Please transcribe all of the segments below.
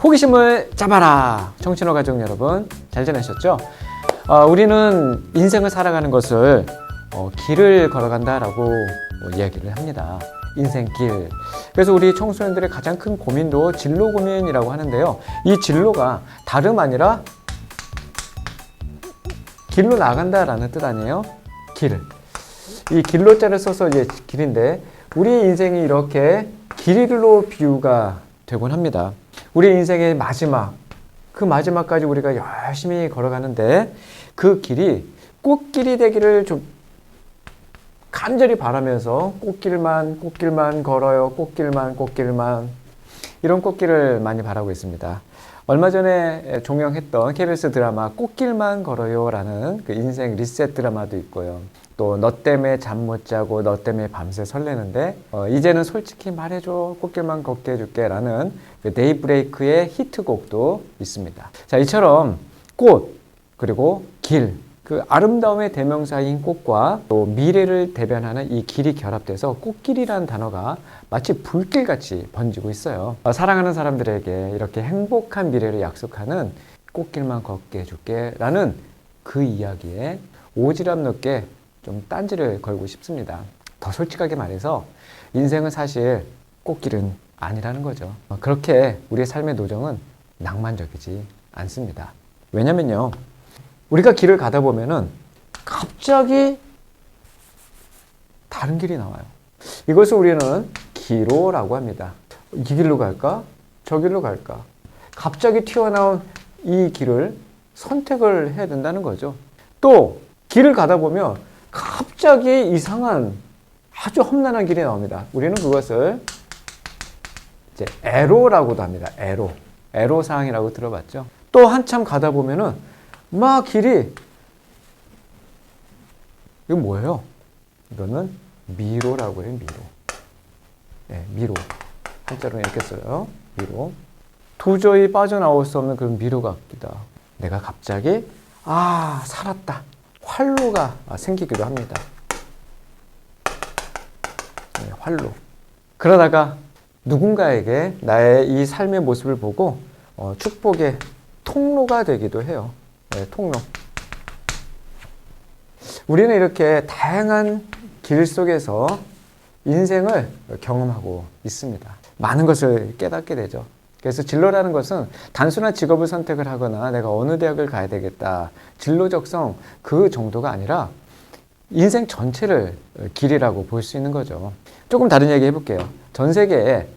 호기심을 잡아라. 청춘호 가족 여러분, 잘 지내셨죠? 우리는 인생을 살아가는 것을 길을 걸어간다라고 이야기를 합니다. 인생길. 그래서 우리 청소년들의 가장 큰 고민도 진로 고민이라고 하는데요. 이 진로가 다름 아니라 길로 나간다라는 뜻 아니에요? 길. 이 길로자를 써서 이제 길인데, 우리 인생이 이렇게 길로 비유가 되곤 합니다. 우리 인생의 마지막, 그 마지막까지 우리가 열심히 걸어가는데, 그 길이 꽃길이 되기를 좀 간절히 바라면서 꽃길만 걸어요. 꽃길만 이런 꽃길을 많이 바라고 있습니다. 얼마 전에 종영했던 KBS 드라마 꽃길만 걸어요 라는 그 인생 리셋 드라마도 있고요. 또 너 때문에 잠 못 자고 너 때문에 밤새 설레는데 이제는 솔직히 말해줘 꽃길만 걷게 해줄게 라는 그 데이브레이크의 히트곡도 있습니다. 자, 이처럼 꽃 그리고 길, 그 아름다움의 대명사인 꽃과 또 미래를 대변하는 이 길이 결합돼서 꽃길이라는 단어가 마치 불길같이 번지고 있어요. 사랑하는 사람들에게 이렇게 행복한 미래를 약속하는 꽃길만 걷게 해줄게 라는 그 이야기에 오지랖 넓게 좀 딴지를 걸고 싶습니다. 더 솔직하게 말해서 인생은 사실 꽃길은 아니라는 거죠. 그렇게 우리의 삶의 노정은 낭만적이지 않습니다. 왜냐면요, 우리가 길을 가다 보면은 갑자기 다른 길이 나와요. 이것을 우리는 기로라고 합니다. 이 길로 갈까? 저 길로 갈까? 갑자기 튀어나온 이 길을 선택을 해야 된다는 거죠. 또 길을 가다 보면 갑자기 이상한 아주 험난한 길이 나옵니다. 우리는 그것을 이제 애로라고도 합니다. 애로사항이라고 들어봤죠? 또 한참 가다 보면은 막 길이, 이거 뭐예요? 이거는 미로라고 해요. 미로. 네, 미로. 한자로 이렇게 써요. 미로. 도저히 빠져나올 수 없는 그런 미로가 있다. 내가 갑자기 살았다. 활로가 생기기도 합니다. 네, 활로. 그러다가 누군가에게 나의 이 삶의 모습을 보고 축복의 통로가 되기도 해요. 네, 통로. 우리는 이렇게 다양한 길 속에서 인생을 경험하고 있습니다. 많은 것을 깨닫게 되죠. 그래서 진로라는 것은 단순한 직업을 선택을 하거나 내가 어느 대학을 가야 되겠다, 진로 적성 그 정도가 아니라 인생 전체를 길이라고 볼 수 있는 거죠. 조금 다른 얘기 해볼게요. 전 세계에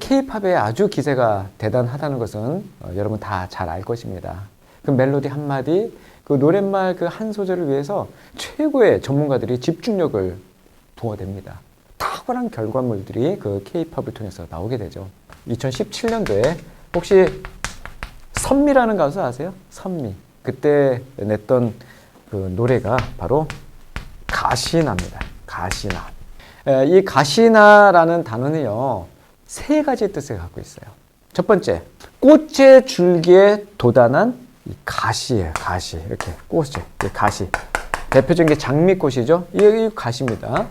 K-팝의 아주 기세가 대단하다는 것은 여러분 다 잘 알 것입니다. 그 멜로디 한마디, 그 노랫말 그 한 소절을 위해서 최고의 전문가들이 집중력을 부어댑니다. 탁월한 결과물들이 그 K-팝을 통해서 나오게 되죠. 2017년도에 혹시 선미라는 가수 아세요? 선미. 그때 냈던 그 노래가 바로 가시나입니다. 가시나. 이 가시나라는 단어는요, 세 가지 뜻을 갖고 있어요. 첫 번째, 꽃의 줄기에 도단한 이 가시예요. 가시. 이렇게 꽃이 가시. 대표적인 게 장미꽃이죠. 이 가시입니다.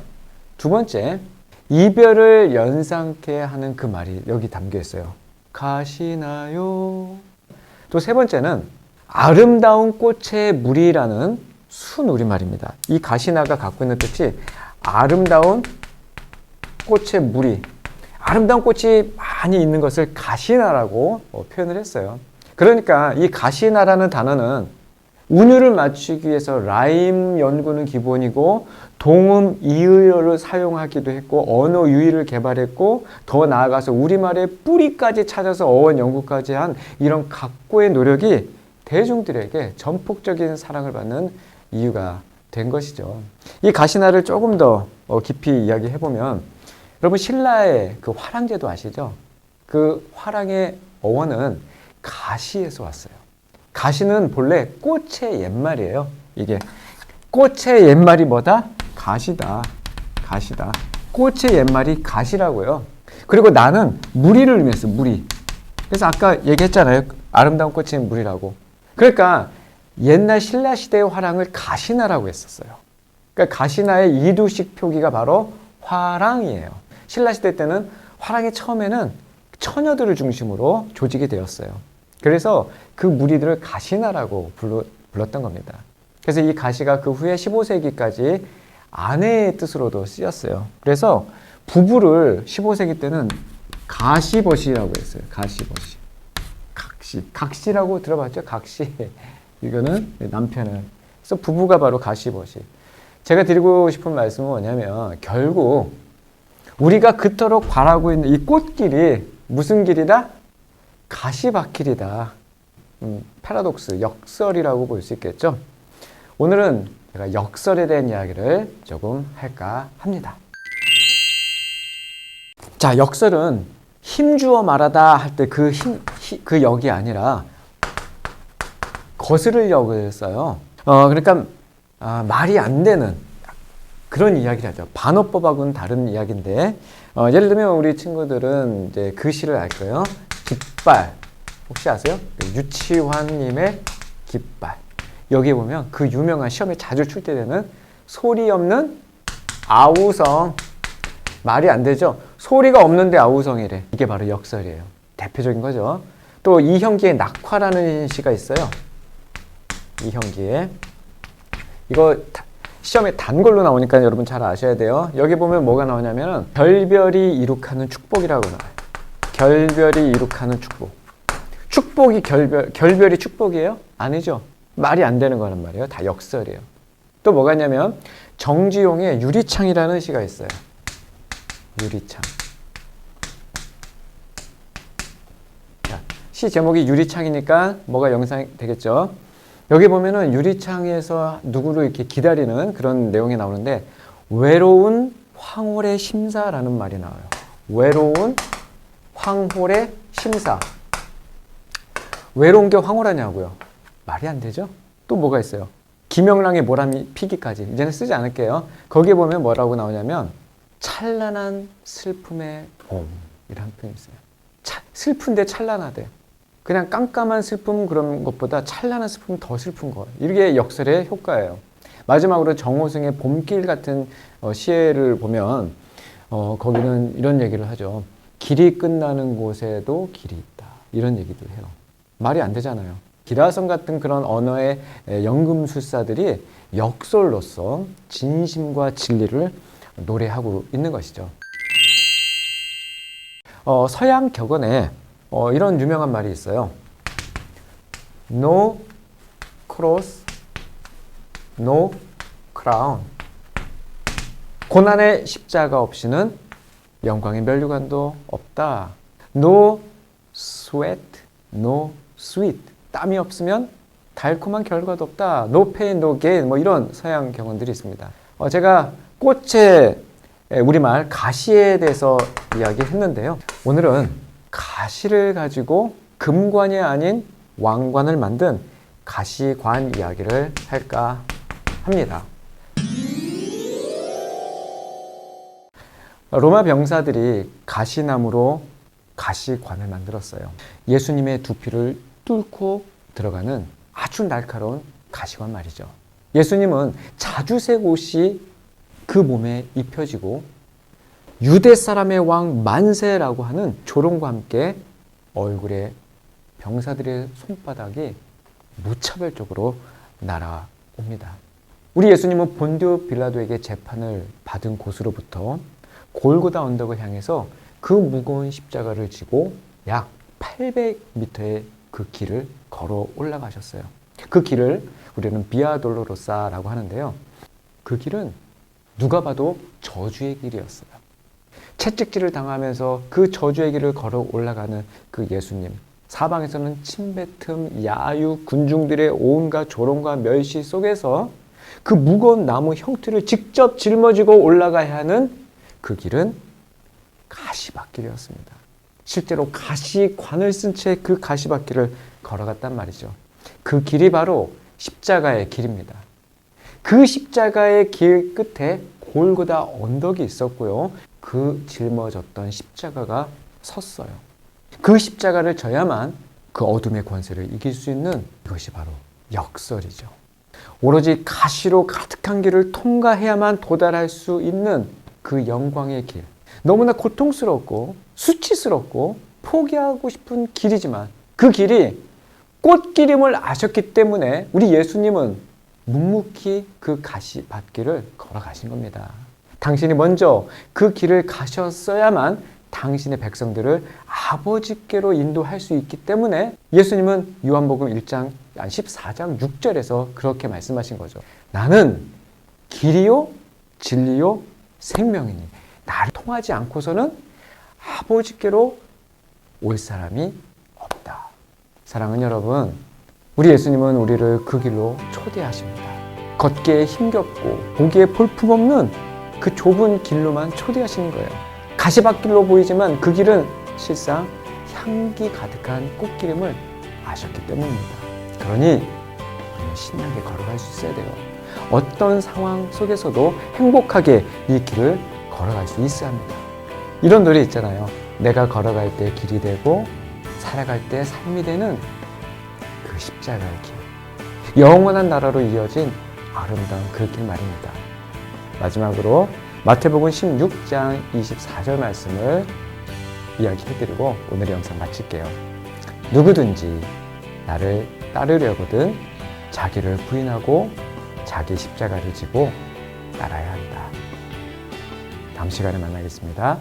두 번째, 이별을 연상케 하는 그 말이 여기 담겨 있어요. 가시나요. 또 세 번째는 아름다운 꽃의 무리라는 순우리말입니다. 이 가시나가 갖고 있는 뜻이 아름다운 꽃의 무리, 아름다운 꽃이 많이 있는 것을 가시나라고 표현을 했어요. 그러니까 이 가시나라는 단어는 운율을 맞추기 위해서 라임 연구는 기본이고 동음 이의어를 사용하기도 했고 언어 유희를 개발했고 더 나아가서 우리말의 뿌리까지 찾아서 어원 연구까지 한 이런 각고의 노력이 대중들에게 전폭적인 사랑을 받는 이유가 된 것이죠. 이 가시나를 조금 더 깊이 이야기해보면, 여러분 신라의 그 화랑제도 아시죠? 그 화랑의 어원은 가시에서 왔어요. 가시는 본래 꽃의 옛말이에요. 이게 꽃의 옛말이 뭐다? 가시다. 가시다. 꽃의 옛말이 가시라고요. 그리고 나는 무리를 의미했어. 무리. 그래서 아까 얘기했잖아요. 아름다운 꽃의 무리라고. 그러니까 옛날 신라 시대의 화랑을 가시나라고 했었어요. 그러니까 가시나의 이두식 표기가 바로 화랑이에요. 신라 시대 때는 화랑이 처음에는 처녀들을 중심으로 조직이 되었어요. 그래서 그 무리들을 가시나라고 불렀던 겁니다. 그래서 이 가시가 그 후에 15세기까지 아내의 뜻으로도 쓰였어요. 그래서 부부를 15세기 때는 가시버시라고 했어요. 가시버시. 각시라고 들어봤죠? 각시. 이거는 남편을. 그래서 부부가 바로 가시버시. 제가 드리고 싶은 말씀은 뭐냐면 결국 우리가 그토록 바라고 있는 이 꽃길이 무슨 길이다? 가시밭길이다. 패러독스, 역설이라고 볼 수 있겠죠? 오늘은 제가 역설에 대한 이야기를 조금 할까 합니다. 자, 역설은 힘주어 말하다 할 때 그 역이 아니라 거스를 역을 써요. 그러니까 말이 안 되는 그런 이야기를 하죠. 반어법하고는 다른 이야기인데, 예를 들면 우리 친구들은 이제 그 시를 알 거예요. 깃발. 혹시 아세요? 유치환님의 깃발. 여기 보면 그 유명한 시험에 자주 출제되는 소리 없는 아우성. 말이 안 되죠? 소리가 없는데 아우성이래. 이게 바로 역설이에요. 대표적인 거죠. 또 이형기의 낙화라는 시가 있어요. 이형기의. 이거 시험에 단골로 나오니까 여러분 잘 아셔야 돼요. 여기 보면 뭐가 나오냐면 결별이 이룩하는 축복이라고 나와요. 결별이 이룩하는 축복. 축복이 결별이 축복이에요? 아니죠. 말이 안 되는 거란 말이에요. 다 역설이에요. 또 뭐가 있냐면 정지용의 유리창이라는 시가 있어요. 유리창. 자, 시 제목이 유리창이니까 뭐가 영상이 되겠죠. 여기 보면은 유리창에서 누구를 이렇게 기다리는 그런 내용이 나오는데 외로운 황홀의 심사라는 말이 나와요. 외로운 황홀의 심사. 외로운 게 황홀하냐고요. 말이 안 되죠? 또 뭐가 있어요? 김영랑의 모람이 피기까지. 이제는 쓰지 않을게요. 거기에 보면 뭐라고 나오냐면 찬란한 슬픔의 봄이라는 표현이 있어요. 슬픈데 찬란하대. 그냥 깜깜한 슬픔 그런 것보다 찬란한 슬픔은 더 슬픈 거예요. 이게 역설의 효과예요. 마지막으로 정호승의 봄길 같은 시를 보면 거기는 이런 얘기를 하죠. 길이 끝나는 곳에도 길이 있다. 이런 얘기도 해요. 말이 안 되잖아요. 기라성 같은 그런 언어의 연금술사들이 역설로서 진심과 진리를 노래하고 있는 것이죠. 서양 격언에 이런 유명한 말이 있어요. No cross, no crown. 고난의 십자가 없이는 영광의 면류관도 없다. No sweat, no sweet. 땀이 없으면 달콤한 결과도 없다. No pain, no gain. 뭐 이런 서양 격언들이 있습니다. 제가 꽃의 우리말 가시에 대해서 이야기했는데요. 오늘은 가시를 가지고 금관이 아닌 왕관을 만든 가시관 이야기를 할까 합니다. 로마 병사들이 가시나무로 가시관을 만들었어요. 예수님의 두피를 뚫고 들어가는 아주 날카로운 가시관 말이죠. 예수님은 자주색 옷이 그 몸에 입혀지고 유대 사람의 왕 만세라고 하는 조롱과 함께 얼굴에 병사들의 손바닥이 무차별적으로 날아옵니다. 우리 예수님은 본디오 빌라도에게 재판을 받은 곳으로부터 골고다 언덕을 향해서 그 무거운 십자가를 지고 약 800m의 그 길을 걸어 올라가셨어요. 그 길을 우리는 비아 돌로로사라고 하는데요. 그 길은 누가 봐도 저주의 길이었어요. 채찍질을 당하면서 그 저주의 길을 걸어 올라가는 그 예수님. 사방에서는 침뱉음, 야유, 군중들의 온갖 조롱과 멸시 속에서 그 무거운 나무 형틀을 직접 짊어지고 올라가야 하는 그 길은 가시밭길이었습니다. 실제로 가시관을 쓴 채 그 가시밭길을 걸어갔단 말이죠. 그 길이 바로 십자가의 길입니다. 그 십자가의 길 끝에 골고다 언덕이 있었고요. 그 짊어졌던 십자가가 섰어요. 그 십자가를 져야만 그 어둠의 권세를 이길 수 있는 이것이 바로 역설이죠. 오로지 가시로 가득한 길을 통과해야만 도달할 수 있는 그 영광의 길. 너무나 고통스럽고 수치스럽고 포기하고 싶은 길이지만 그 길이 꽃길임을 아셨기 때문에 우리 예수님은 묵묵히 그 가시밭길을 걸어가신 겁니다. 당신이 먼저 그 길을 가셨어야만 당신의 백성들을 아버지께로 인도할 수 있기 때문에 예수님은 요한복음 1장 14장 6절에서 그렇게 말씀하신 거죠. 나는 길이요 진리요 생명이니 나를 통하지 않고서는 아버지께로 올 사람이 없다. 사랑하는 여러분, 우리 예수님은 우리를 그 길로 초대하십니다. 걷기에 힘겹고 보기에 볼품없는 그 좁은 길로만 초대하시는 거예요. 가시밭길로 보이지만 그 길은 실상 향기 가득한 꽃길임을 아셨기 때문입니다. 그러니 우리는 신나게 걸어갈 수 있어야 돼요. 어떤 상황 속에서도 행복하게 이 길을 걸어갈 수 있어야 합니다. 이런 노래 있잖아요. 내가 걸어갈 때 길이 되고 살아갈 때 삶이 되는 그 십자가의 길. 영원한 나라로 이어진 아름다운 그 길 말입니다. 마지막으로 마태복음 16장 24절 말씀을 이야기해드리고 오늘의 영상 마칠게요. 누구든지 나를 따르려거든 자기를 부인하고 자기 십자가를 지고 따라야 한다. 다음 시간에 만나겠습니다.